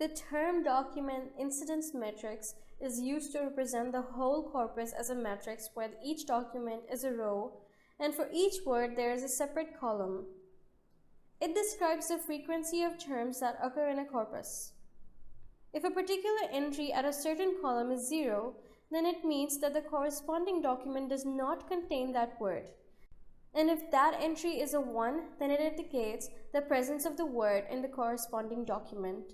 The term document incidence matrix is used to represent the whole corpus as a matrix where each document is a row, and for each word there is a separate column. It describes the frequency of terms that occur in a corpus. If a particular entry at a certain column is 0, then it means that the corresponding document does not contain that word. And if that entry is a 1, then it indicates the presence of the word in the corresponding document.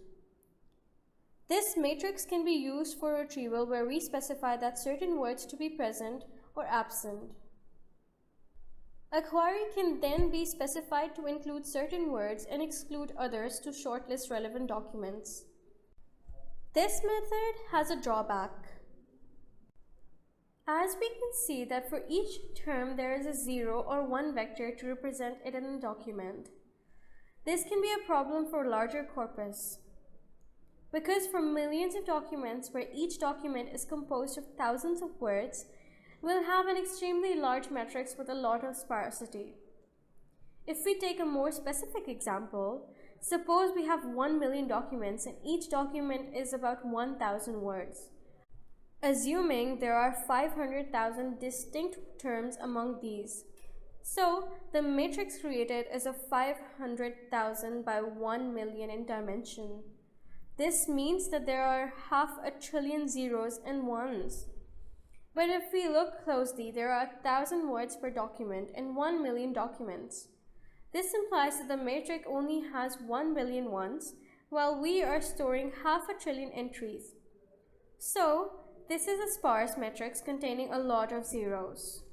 This matrix can be used for retrieval where we specify that certain words to be present or absent. A query can then be specified to include certain words and exclude others to shortlist relevant documents. This method has a drawback. As we can see that for each term there is a 0 or 1 vector to represent it in a document. This can be a problem for a larger corpus. Because for millions of documents where each document is composed of thousands of words, we'll have an extremely large matrix with a lot of sparsity. If we take a more specific example, suppose we have 1 million documents and each document is about 1,000 words. Assuming there are 500,000 distinct terms among these. So, the matrix created is a 500,000 by 1 million in dimension. This means that there are 500 billion zeros and ones. But if we look closely, there are 1,000 words per document and 1 million documents. This implies that the matrix only has 1 billion ones, while we are storing 500 billion entries. So, this is a sparse matrix containing a lot of zeros.